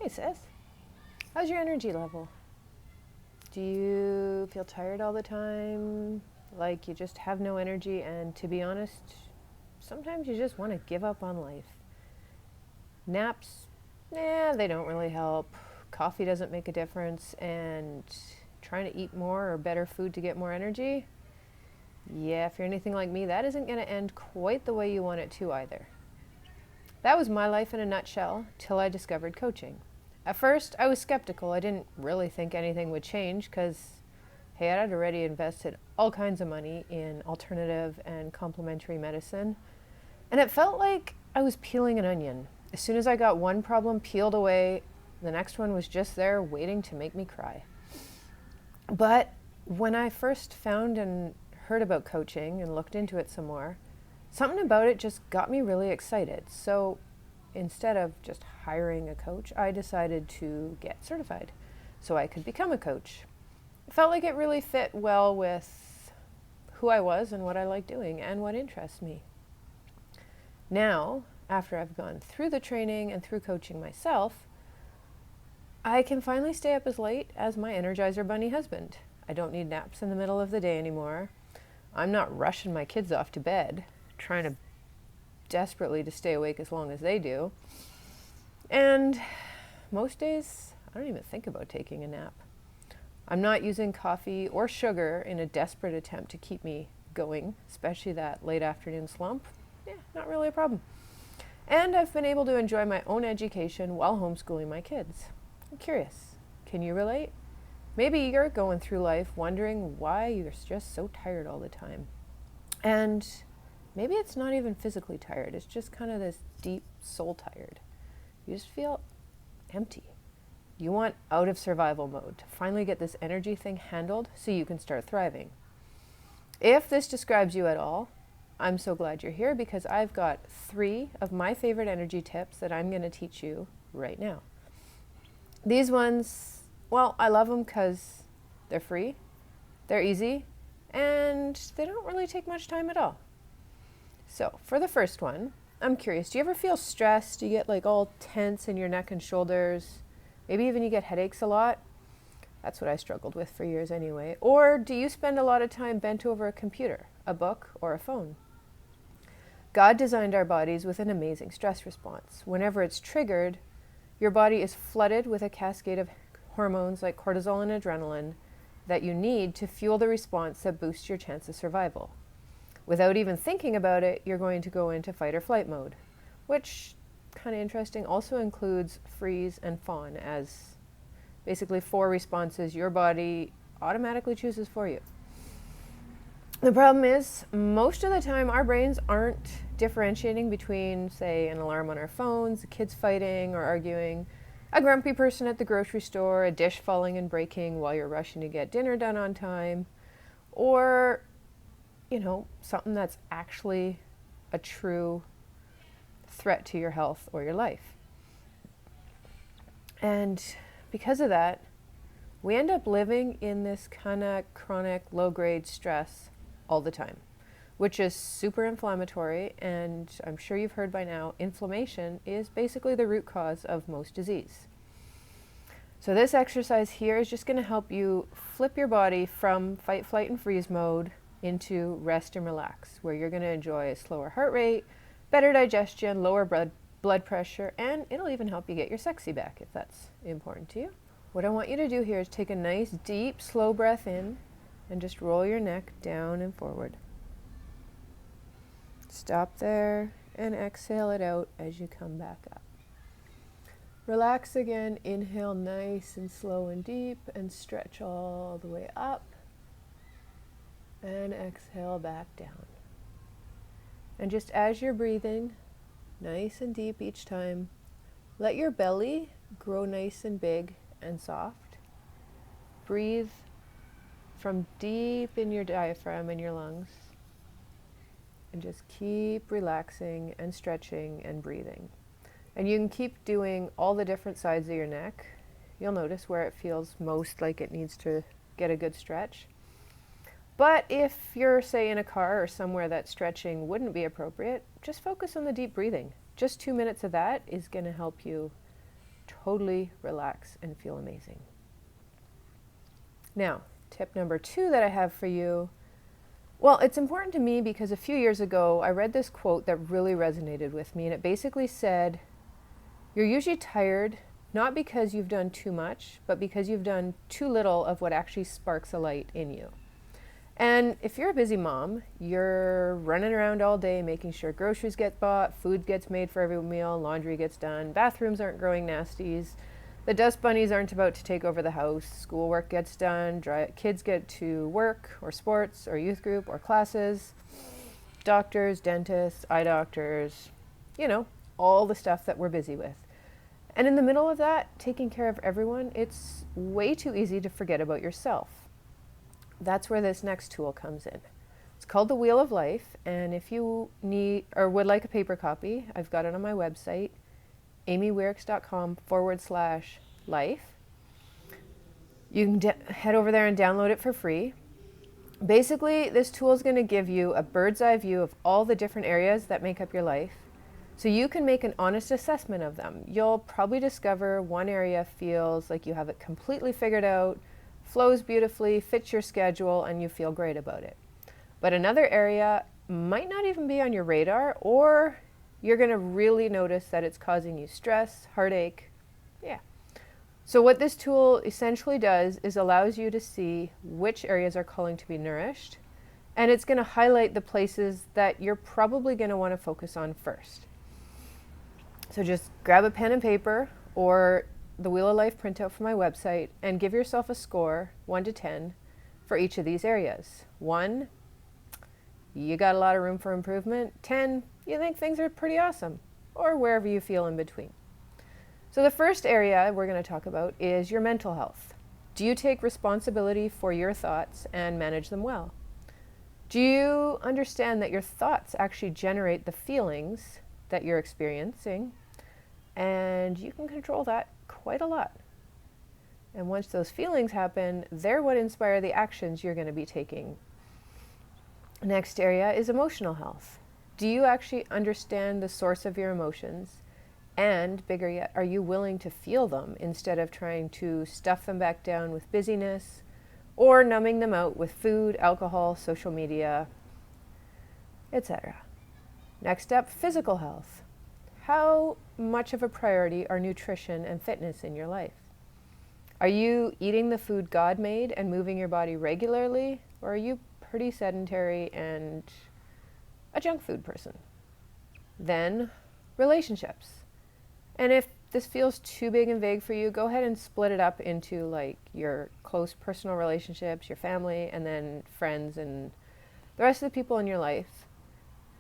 Hey sis, how's your energy level? Do you feel tired all the time? Like you just have no energy, and to be honest, sometimes you just want to give up on life. Naps, they don't really help. Coffee doesn't make a difference, and trying to eat more or better food to get more energy, yeah, if you're anything like me, that isn't going to end quite the way you want it to either. That was my life in a nutshell till I discovered coaching. At first, I was skeptical. I didn't really think anything would change because, hey, I'd already invested all kinds of money in alternative and complementary medicine. And it felt like I was peeling an onion. As soon as I got one problem peeled away, the next one was just there waiting to make me cry. But when I first found and heard about coaching and looked into it some more, something about it just got me really excited. So instead of just hiring a coach, I decided to get certified so I could become a coach. It felt like it really fit well with who I was and what I like doing and what interests me. Now, after I've gone through the training and through coaching myself, I can finally stay up as late as my Energizer Bunny husband. I don't need naps in the middle of the day anymore. I'm not rushing my kids off to bed, trying to desperately to stay awake as long as they do. And most days, I don't even think about taking a nap. I'm not using coffee or sugar in a desperate attempt to keep me going, especially that late afternoon slump. Yeah, not really a problem. And I've been able to enjoy my own education while homeschooling my kids. I'm curious, can you relate? Maybe you're going through life wondering why you're just so tired all the time. And maybe it's not even physically tired. It's just kind of this deep soul tired. You just feel empty. You want out of survival mode to finally get this energy thing handled so you can start thriving. If this describes you at all, I'm so glad you're here because I've got 3 of my favorite energy tips that I'm going to teach you right now. These ones, well, I love them because they're free, they're easy, and they don't really take much time at all. So for the first one, I'm curious, do you ever feel stressed? Do you get like all tense in your neck and shoulders? Maybe even you get headaches a lot? That's what I struggled with for years anyway. Or do you spend a lot of time bent over a computer, a book, or a phone? God designed our bodies with an amazing stress response. Whenever it's triggered, your body is flooded with a cascade of hormones like cortisol and adrenaline that you need to fuel the response that boosts your chance of survival. Without even thinking about it, you're going to go into fight or flight mode, which, kind of interesting, also includes freeze and fawn as basically 4 responses your body automatically chooses for you. The problem is, most of the time our brains aren't differentiating between, say, an alarm on our phones, kids fighting or arguing, a grumpy person at the grocery store, a dish falling and breaking while you're rushing to get dinner done on time, or, something that's actually a true threat to your health or your life. And because of that, we end up living in this kind of chronic low-grade stress all the time, which is super inflammatory, and I'm sure you've heard by now, inflammation is basically the root cause of most disease. So this exercise here is just going to help you flip your body from fight, flight, and freeze mode into rest and relax, where you're going to enjoy a slower heart rate, better digestion, lower blood pressure, and it'll even help you get your sexy back if that's important to you. What I want you to do here is take a nice, deep, slow breath in and just roll your neck down and forward. Stop there and exhale it out as you come back up. Relax again, inhale nice and slow and deep and stretch all the way up and exhale back down. And just as you're breathing, nice and deep each time, let your belly grow nice and big and soft. Breathe from deep in your diaphragm and your lungs. And just keep relaxing and stretching and breathing. And you can keep doing all the different sides of your neck. You'll notice where it feels most like it needs to get a good stretch. But if you're, say, in a car or somewhere that stretching wouldn't be appropriate, just focus on the deep breathing. Just 2 minutes of that is going to help you totally relax and feel amazing. Now, tip number 2 that I have for you. Well, it's important to me because a few years ago I read this quote that really resonated with me, and it basically said, "You're usually tired not because you've done too much, but because you've done too little of what actually sparks a light in you." And if you're a busy mom, you're running around all day making sure groceries get bought, food gets made for every meal, laundry gets done, bathrooms aren't growing nasties, the dust bunnies aren't about to take over the house, schoolwork gets done, kids get to work or sports or youth group or classes, doctors, dentists, eye doctors, all the stuff that we're busy with. And in the middle of that, taking care of everyone, it's way too easy to forget about yourself. That's where this next tool comes in. It's called the Wheel of Life, and if you need or would like a paper copy, I've got it on my website, amyweirix.com/life. You can head over there and download it for free. Basically, this tool is going to give you a bird's eye view of all the different areas that make up your life, so you can make an honest assessment of them. You'll probably discover one area feels like you have it completely figured out, flows beautifully, fits your schedule, and you feel great about it. But another area might not even be on your radar, or you're going to really notice that it's causing you stress, heartache. Yeah. So what this tool essentially does is allows you to see which areas are calling to be nourished, and it's going to highlight the places that you're probably going to want to focus on first. So just grab a pen and paper or the Wheel of Life printout from my website and give yourself a score, 1 to 10, for each of these areas. 1, you got a lot of room for improvement. 10, you think things are pretty awesome, or wherever you feel in between. So the first area we're going to talk about is your mental health. Do you take responsibility for your thoughts and manage them well? Do you understand that your thoughts actually generate the feelings that you're experiencing, and you can control that quite a lot? And once those feelings happen, they're what inspire the actions you're going to be taking. Next area is emotional health. Do you actually understand the source of your emotions? And bigger yet, are you willing to feel them instead of trying to stuff them back down with busyness or numbing them out with food, alcohol, social media, etc.? Next up, physical health. How much of a priority are nutrition and fitness in your life? Are you eating the food God made and moving your body regularly, or are you pretty sedentary and a junk food person? Then, relationships. And if this feels too big and vague for you, go ahead and split it up into like your close personal relationships, your family, and then friends and the rest of the people in your life.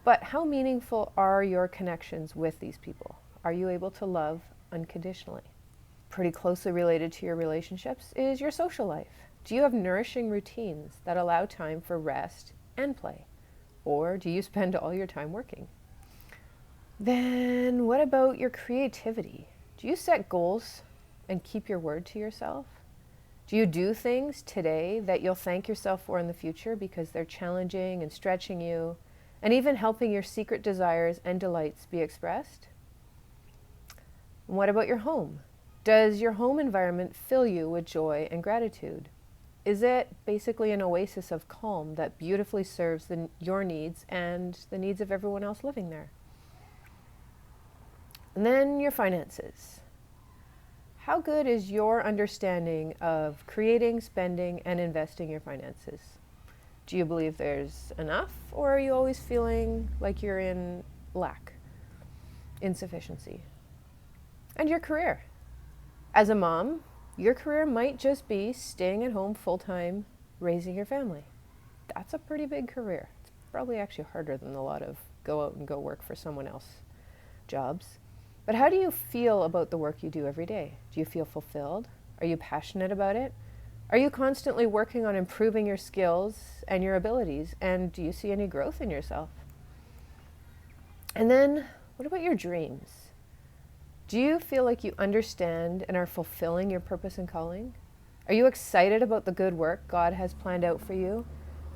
But how meaningful are your connections with these people? Are you able to love unconditionally? Pretty closely related to your relationships is your social life. Do you have nourishing routines that allow time for rest and play? Or do you spend all your time working? Then what about your creativity? Do you set goals and keep your word to yourself? Do you do things today that you'll thank yourself for in the future because they're challenging and stretching you, and even helping your secret desires and delights be expressed? And what about your home? Does your home environment fill you with joy and gratitude? Is it basically an oasis of calm that beautifully serves your needs and the needs of everyone else living there? And then your finances. How good is your understanding of creating, spending, and investing your finances? Do you believe there's enough, or are you always feeling like you're in lack, insufficiency? And your career. As a mom, your career might just be staying at home full-time, raising your family. That's a pretty big career. It's probably actually harder than a lot of go out and go work for someone else jobs. But how do you feel about the work you do every day? Do you feel fulfilled? Are you passionate about it? Are you constantly working on improving your skills and your abilities? And do you see any growth in yourself? And then, what about your dreams? Do you feel like you understand and are fulfilling your purpose and calling? Are you excited about the good work God has planned out for you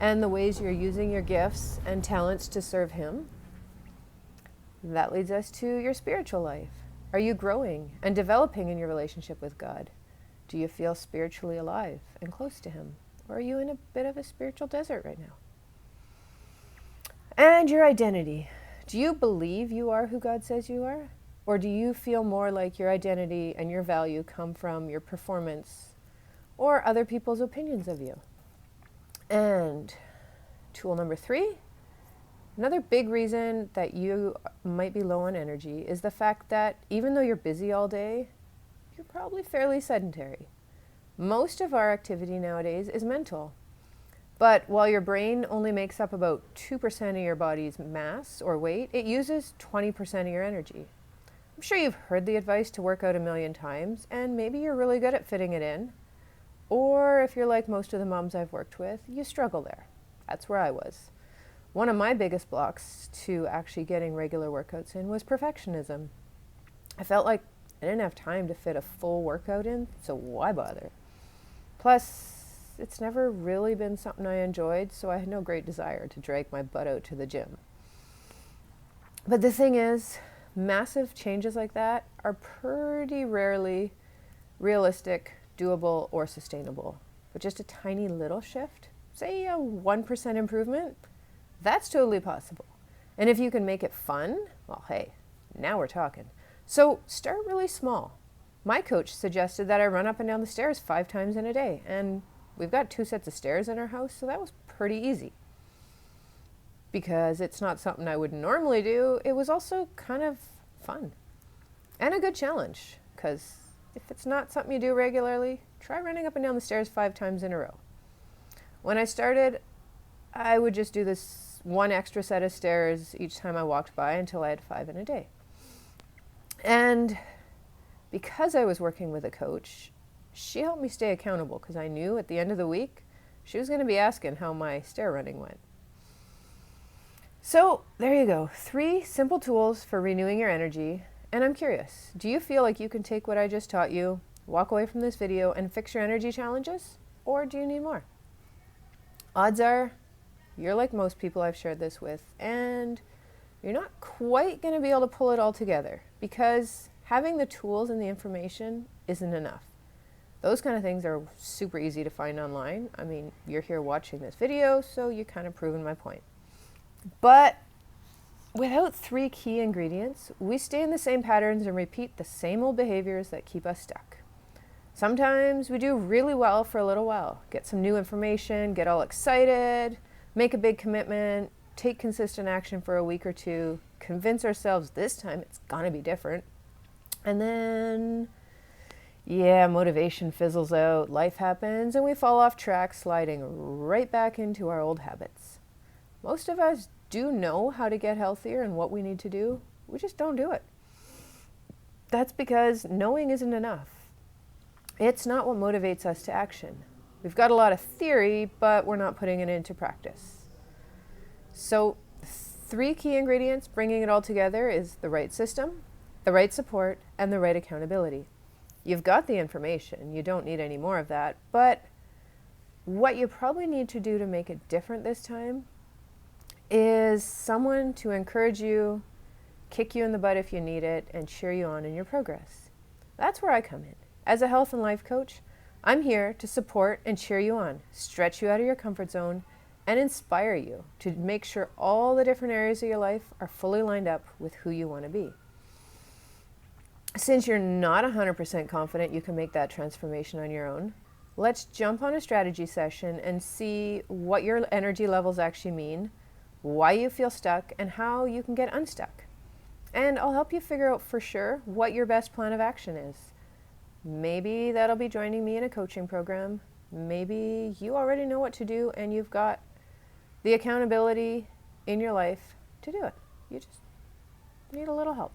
and the ways you're using your gifts and talents to serve Him? That leads us to your spiritual life. Are you growing and developing in your relationship with God? Do you feel spiritually alive and close to Him? Or are you in a bit of a spiritual desert right now? And your identity. Do you believe you are who God says you are? Or do you feel more like your identity and your value come from your performance or other people's opinions of you? And tool number 3, another big reason that you might be low on energy is the fact that even though you're busy all day, you're probably fairly sedentary. Most of our activity nowadays is mental. But while your brain only makes up about 2% of your body's mass or weight, it uses 20% of your energy. I'm sure you've heard the advice to work out a million times, and maybe you're really good at fitting it in. Or if you're like most of the moms I've worked with, you struggle there. That's where I was. One of my biggest blocks to actually getting regular workouts in was perfectionism. I felt like I didn't have time to fit a full workout in, so why bother? Plus, it's never really been something I enjoyed, so I had no great desire to drag my butt out to the gym. But the thing is, massive changes like that are pretty rarely realistic, doable, or sustainable. But just a tiny little shift, say a 1% improvement, that's totally possible. And if you can make it fun, well, hey, now we're talking. So start really small. My coach suggested that I run up and down the stairs 5 times in a day, and we've got 2 sets of stairs in our house, so that was pretty easy. Because it's not something I would normally do, it was also kind of fun. And a good challenge, because if it's not something you do regularly, try running up and down the stairs 5 times in a row. When I started, I would just do this 1 extra set of stairs each time I walked by until I had 5 in a day. And because I was working with a coach, she helped me stay accountable because I knew at the end of the week she was going to be asking how my stair running went. So there you go, 3 simple tools for renewing your energy. And I'm curious, do you feel like you can take what I just taught you, walk away from this video, and fix your energy challenges? Or do you need more? Odds are you're like most people I've shared this with, and you're not quite going to be able to pull it all together because having the tools and the information isn't enough. Those kind of things are super easy to find online. I mean, you're here watching this video, so you're kind of proving my point. But without 3 key ingredients, we stay in the same patterns and repeat the same old behaviors that keep us stuck. Sometimes we do really well for a little while, get some new information, get all excited, make a big commitment, take consistent action for a week or 2, convince ourselves this time it's gonna be different. And then, motivation fizzles out, life happens, and we fall off track, sliding right back into our old habits. Most of us do know how to get healthier and what we need to do. We just don't do it. That's because knowing isn't enough. It's not what motivates us to action. We've got a lot of theory, but we're not putting it into practice. So 3 key ingredients bringing it all together is the right system, the right support, and the right accountability. You've got the information. You don't need any more of that. But what you probably need to do to make it different this time is someone to encourage you, kick you in the butt if you need it, and cheer you on in your progress. That's where I come in. As a health and life coach, I'm here to support and cheer you on, stretch you out of your comfort zone, and inspire you to make sure all the different areas of your life are fully lined up with who you want to be. Since you're not 100% confident you can make that transformation on your own, let's jump on a strategy session and see what your energy levels actually mean, why you feel stuck, and how you can get unstuck. And I'll help you figure out for sure what your best plan of action is. Maybe that'll be joining me in a coaching program. Maybe you already know what to do and you've got the accountability in your life to do it. You just need a little help.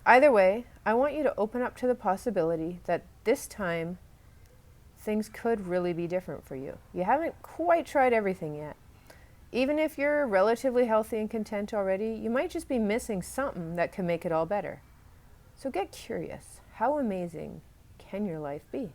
Either way, I want you to open up to the possibility that this time things could really be different for you. You haven't quite tried everything yet. Even if you're relatively healthy and content already, you might just be missing something that can make it all better. So get curious. How amazing can your life be?